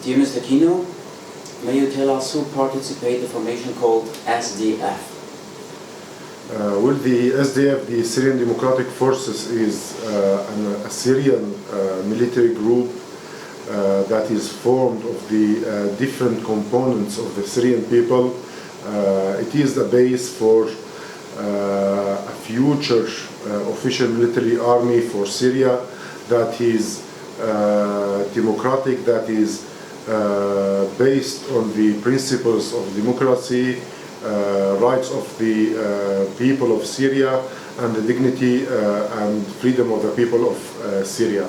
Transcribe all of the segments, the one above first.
Dear Mr. Kino, may you tell us who participated in the formation called SDF? Well, the SDF, the Syrian Democratic Forces, is an Assyrian military group that is formed of the different components of the Syrian people. It is the base for a future official military army for Syria that is democratic, that is based on the principles of democracy, rights of the people of Syria, and the dignity and freedom of the people of Syria.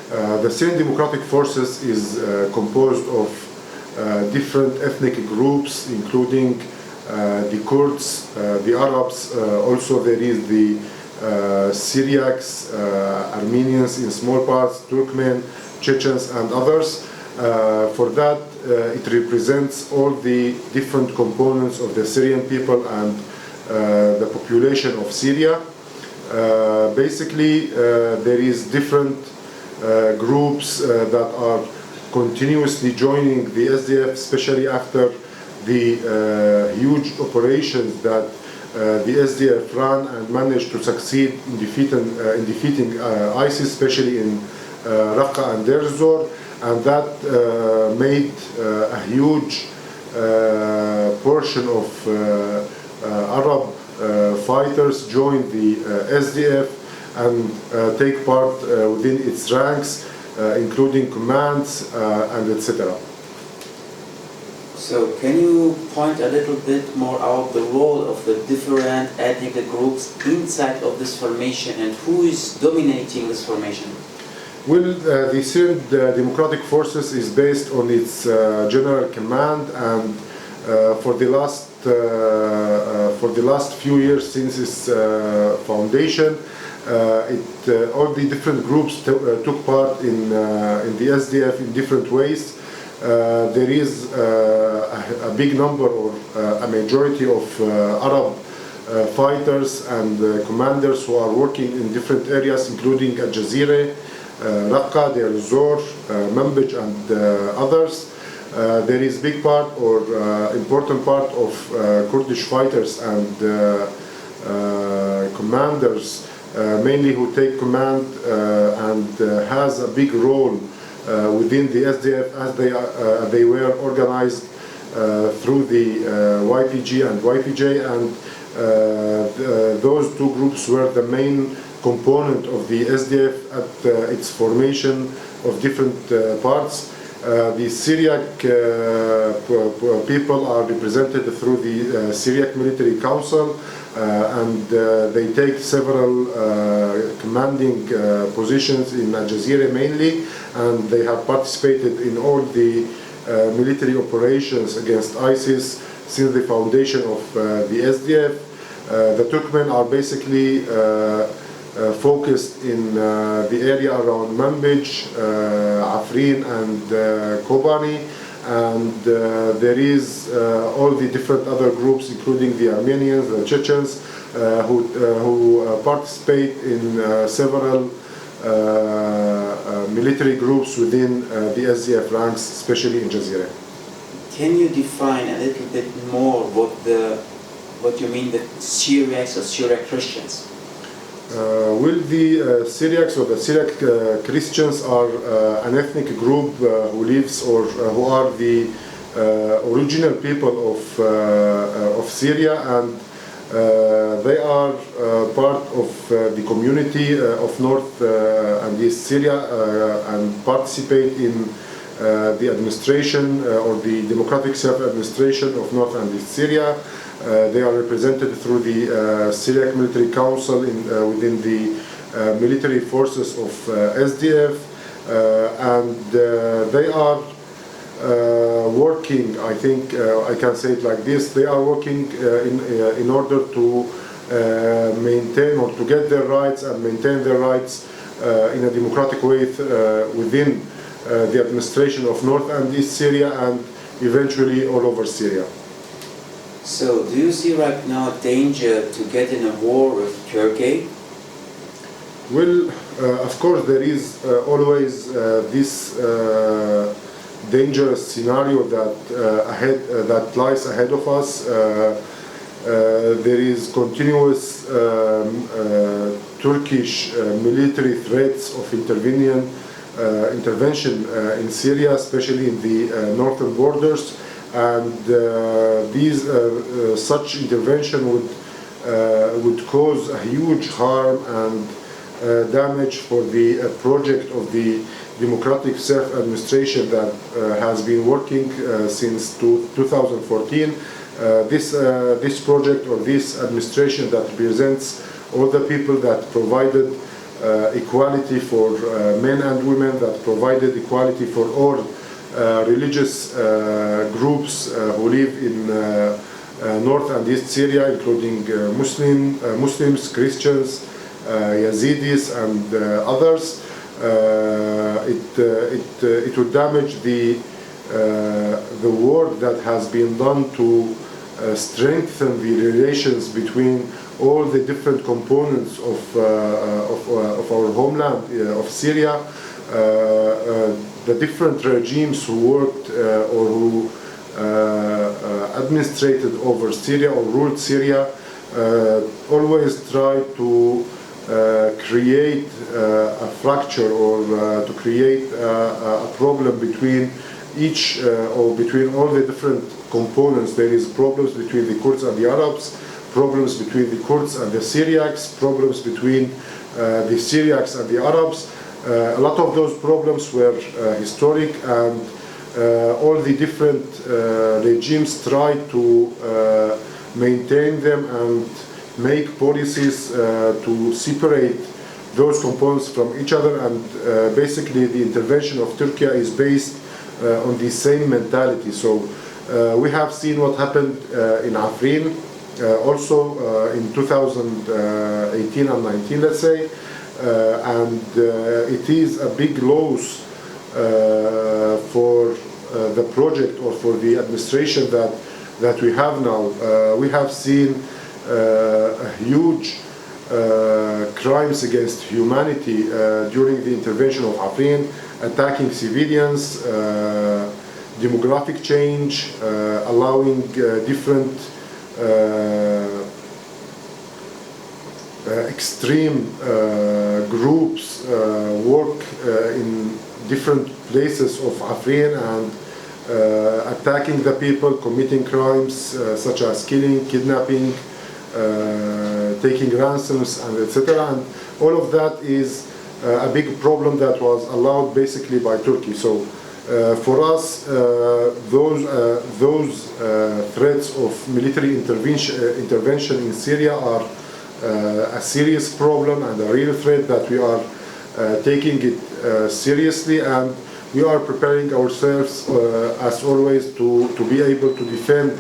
The Syrian Democratic Forces is composed of different ethnic groups, including the Kurds, the Arabs, also there is the Syriacs, Armenians in small parts, Turkmen, Chechens, and others. For that, it represents all the different components of the Syrian people and the population of Syria. Basically, there is different groups that are continuously joining the SDF, especially after the huge operations that the SDF ran and managed to succeed in defeating ISIS, especially in Raqqa and Deir ez-Zor. And that made a huge portion of Arab fighters join the SDF and take part within its ranks, including commands and etc. So can you point a little bit more out the role of the different ethnic groups inside of this formation and who is dominating this formation? Well, the Syrian Democratic Forces is based on its general command, and for the last few years since its foundation, all the different groups took part in the SDF in different ways. There is a big number or a majority of Arab fighters and commanders who are working in different areas, including Al Jazeera, Raqqa, Deir ez-Zor, Manbij, and others. There is big part or important part of Kurdish fighters and commanders, mainly who take command and has a big role within the SDF as they were organized through the YPG and YPJ, and those two groups were the main component of the SDF at its formation of different parts. The Syriac people are represented through the Syriac Military Council, and they take several commanding positions in Al Jazeera mainly, and they have participated in all the military operations against ISIS since the foundation of the SDF. The Turkmen are basically focused in the area around Manbij, Afrin, and Kobani, and there is all the different other groups, including the Armenians, the Chechens, who participate in several military groups within the SDF ranks, especially in Jazeera. Can you define a little bit more what you mean with Syriacs or Syriac Christians? Well, the Syriacs or the Syriac Christians are an ethnic group who lives or who are the original people of Syria, and they are part of the community of North and East Syria and participate in the administration or the democratic self-administration of North and East Syria. They are represented through the Syriac Military Council within the military forces of SDF, and they are working, I think I can say it like this, they are working in order to maintain or to get their rights and maintain their rights in a democratic way within the administration of North and East Syria and eventually all over Syria. So do you see right now danger to get in a war with Turkey? Well, of course there is always this dangerous scenario that lies ahead of us. There is continuous Turkish military threats of intervention in Syria, especially in the northern borders, and such intervention would cause a huge harm and damage for the project of the democratic self-administration that has been working since 2014. This project or this administration that represents all the people that provided equality for men and women, that provided equality for all religious groups who live in North and East Syria, including Muslims, Christians, Yazidis, and others. It would damage the work that has been done to strengthen the relations between all the different components of our homeland of Syria. The different regimes who worked or who administrated over Syria or ruled Syria always tried to create a fracture or to create a problem between each or between all the different components. There is problems between the Kurds and the Arabs, problems between the Kurds and the Syriacs, problems between the Syriacs and the Arabs. A lot of those problems were historic, and all the different regimes tried to maintain them and make policies to separate those components from each other, and basically the intervention of Turkey is based on the same mentality. So we have seen what happened in Afrin, also in 2018 and 19, let's say, and it is a big loss for the project or for the administration that we have now. We have seen huge crimes against humanity during the intervention of Afrin, attacking civilians, demographic change, allowing different extreme groups work in different places of Afrin and attacking the people, committing crimes such as killing, kidnapping, taking ransoms, and etc. And all of that is a big problem that was allowed basically by Turkey. So for us, those threats of military intervention in Syria are a serious problem and a real threat that we are taking it seriously, and we are preparing ourselves as always to be able to defend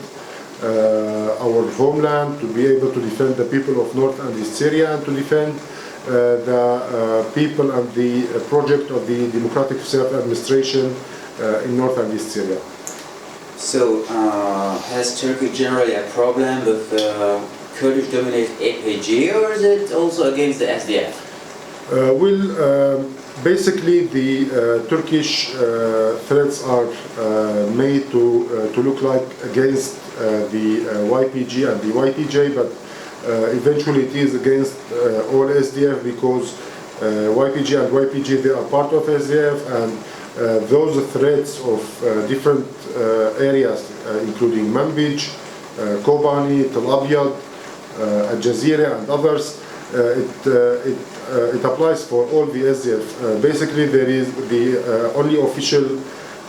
our homeland, to be able to defend the people of North and East Syria, and to defend the people and the project of the democratic self-administration in North and East Syria. So has Turkey generally a problem with Kurdish-dominated YPG, or is it also against the SDF? Basically, the Turkish threats are made to look like against the YPG and the YPJ, but eventually it is against all SDF, because YPG and YPG, they are part of SDF, and those threats of different areas, including Manbij, Kobani, Tel Abyad, Al Jazeera, and others, it applies for all the SDF. Basically, there is the only official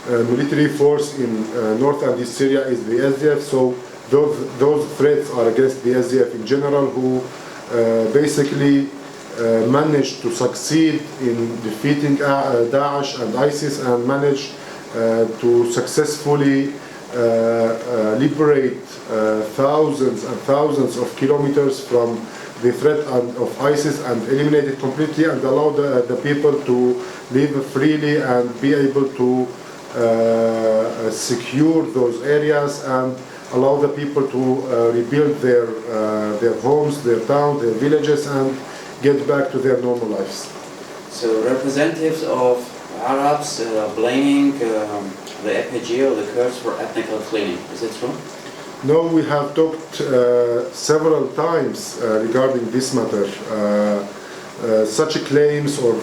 military force in North and East Syria is the SDF. So those threats are against the SDF in general, who basically managed to succeed in defeating Daesh and ISIS, and managed to successfully liberate thousands and thousands of kilometers from the threat of ISIS, and eliminate it completely, and allow the people to live freely and be able to secure those areas, and allow the people to rebuild their homes, their towns, their villages, and get back to their normal lives. So representatives of Arabs blaming the YPG or the Kurds for ethnic cleaning. Is it true? No, we have talked several times regarding this matter. Such claims or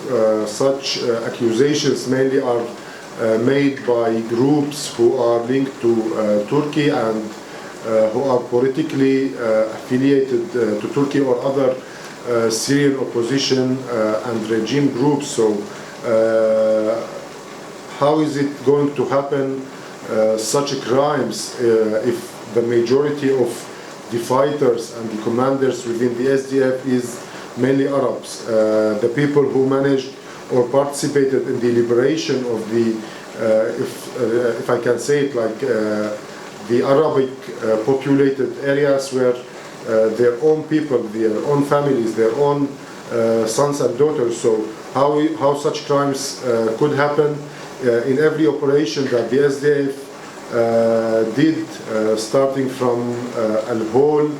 such accusations mainly are made by groups who are linked to Turkey and who are politically affiliated to Turkey or other Syrian opposition and regime groups. So how is it going to happen, such crimes, if the majority of the fighters and the commanders within the SDF is mainly Arabs? The people who managed or participated in the liberation of the, if I can say it, like the Arabic populated areas where their own people, their own families, their own sons and daughters. So how such crimes could happen in every operation that the SDF did, starting from Al-Hol,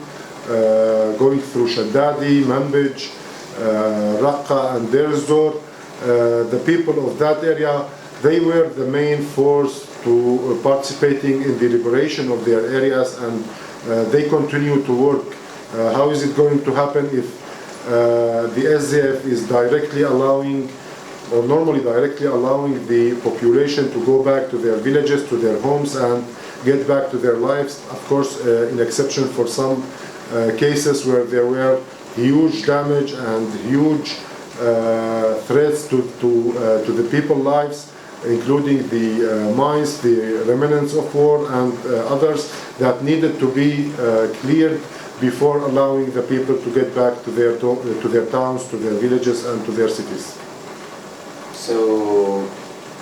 going through Shaddadi, Manbij, Raqqa and Deir ez-Zor. The people of that area, they were the main force to participating in the liberation of their areas, and they continue to work. How is it going to happen if the SDF is directly allowing, or normally directly allowing, the population to go back to their villages, to their homes, and get back to their lives? Of course, in exception for some cases where there were huge damage and huge threats to the people's lives, including the mines, the remnants of war, and others that needed to be cleared before allowing the people to get back to their towns, to their villages, and to their cities. So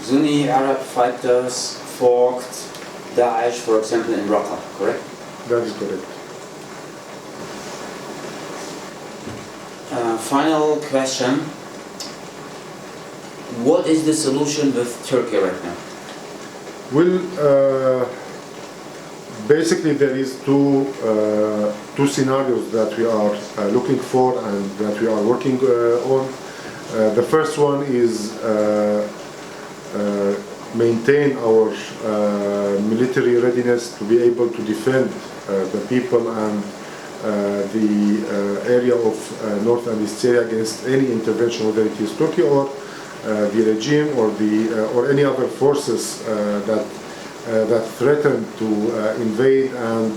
Sunni Arab fighters fought Daesh, for example, in Raqqa, correct? That is correct. Final question. What is the solution with Turkey right now? Well, basically there is two scenarios that we are looking for and that we are working on. The first one is maintain our military readiness to be able to defend the people and the area of North and East Syria against any intervention, whether it is Turkey or the regime or any other forces that threaten to invade and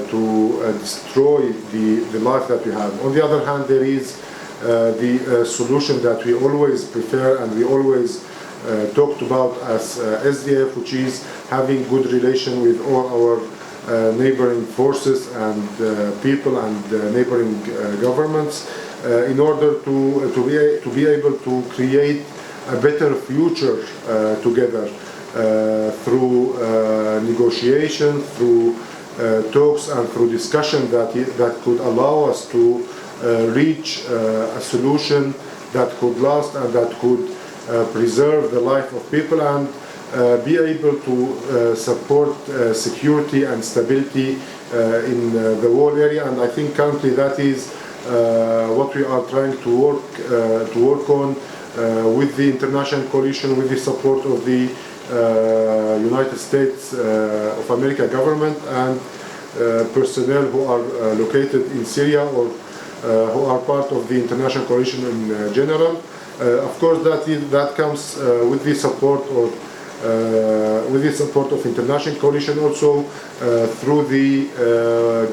to destroy the life that we have. On the other hand, there is the solution that we always prefer and we always talked about as SDF, which is having good relation with all our neighboring forces and people and neighboring governments in order to be able to create a better future together through negotiation, through talks and through discussion that could allow us to reach a solution that could last and that could preserve the life of people and be able to support security and stability in the whole area. And I think currently that is what we are trying to work on with the international coalition, with the support of the United States of America government and personnel who are located in Syria or who are part of the international coalition in general. Of course, that comes with the support of international coalition, also through the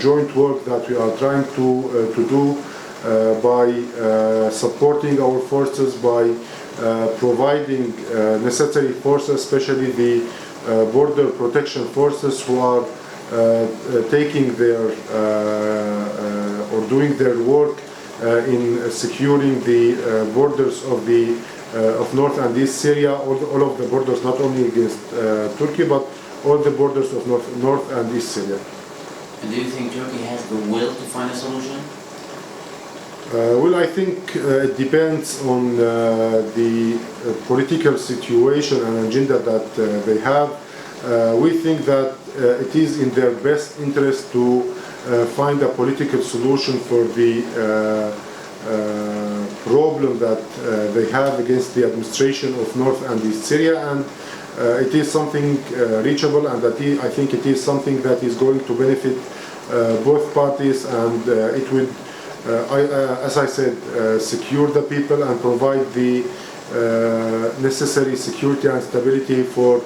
joint work that we are trying to do by supporting our forces, by providing necessary forces, especially the border protection forces, who are taking their or doing their work in securing the borders of North and East Syria, all of the borders, not only against Turkey, but all the borders of North and East Syria. And do you think Turkey has the will to find a solution? Well, I think it depends on the political situation and agenda that they have. We think that it is in their best interest to find a political solution for the problem that they have against the administration of North and East Syria, and it is something reachable, and I think it is something that is going to benefit both parties, and it will, as I said, secure the people and provide the necessary security and stability for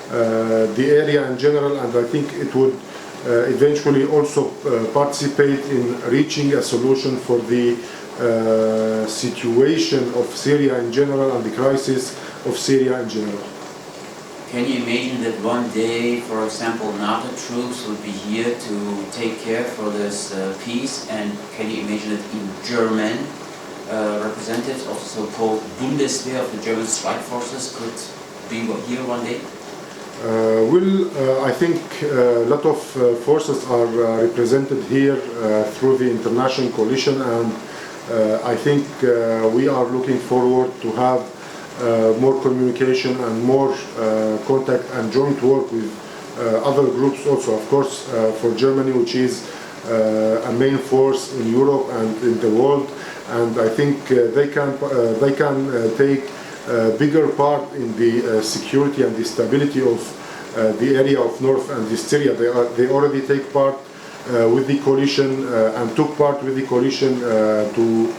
the area in general, and I think it would eventually also participate in reaching a solution for the situation of Syria in general and the crisis of Syria in general. Can you imagine that one day, for example, NATO troops will be here to take care for this peace? And can you imagine that in German representatives of the so-called Bundeswehr of the German strike forces could be here one day? I think a lot of forces are represented here through the international coalition, and I think we are looking forward to have more communication and more contact and joint work with other groups also. Of course, for Germany, which is a main force in Europe and in the world, and I think they can take a bigger part in the security and the stability of the area of North and East Syria. They already take part with the coalition and took part with the coalition to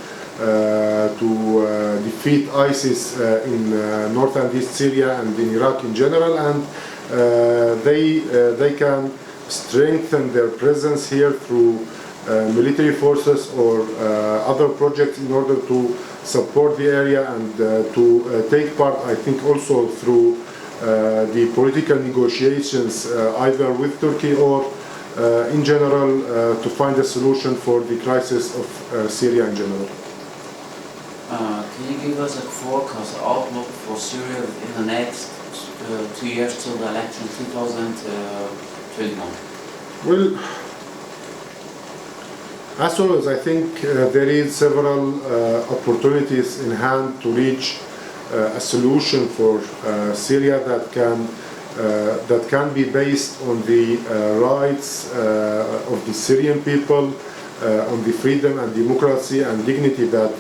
defeat ISIS in North and East Syria and in Iraq in general, and they can strengthen their presence here through military forces or other projects in order to support the area and to take part, I think, also through the political negotiations either with Turkey or in general to find a solution for the crisis of Syria in general. Can you give us a forecast outlook for Syria in the next 2 years till the election 2021? Well, as always, I think there is several opportunities in hand to reach a solution for Syria that can be based on the rights of the Syrian people, on the freedom and democracy and dignity that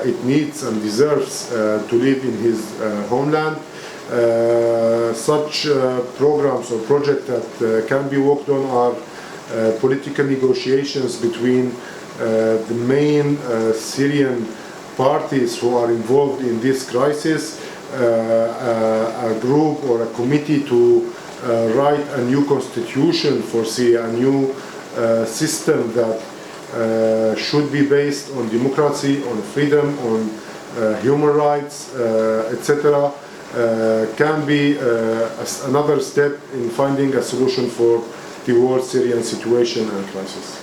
it needs and deserves to live in his homeland. Such programs or projects that can be worked on are political negotiations between the main Syrian parties who are involved in this crisis, a group or a committee to write a new constitution for Syria, a new system that should be based on democracy, on freedom, on human rights, etc., can be another step in finding a solution for the world Syrian situation and crisis.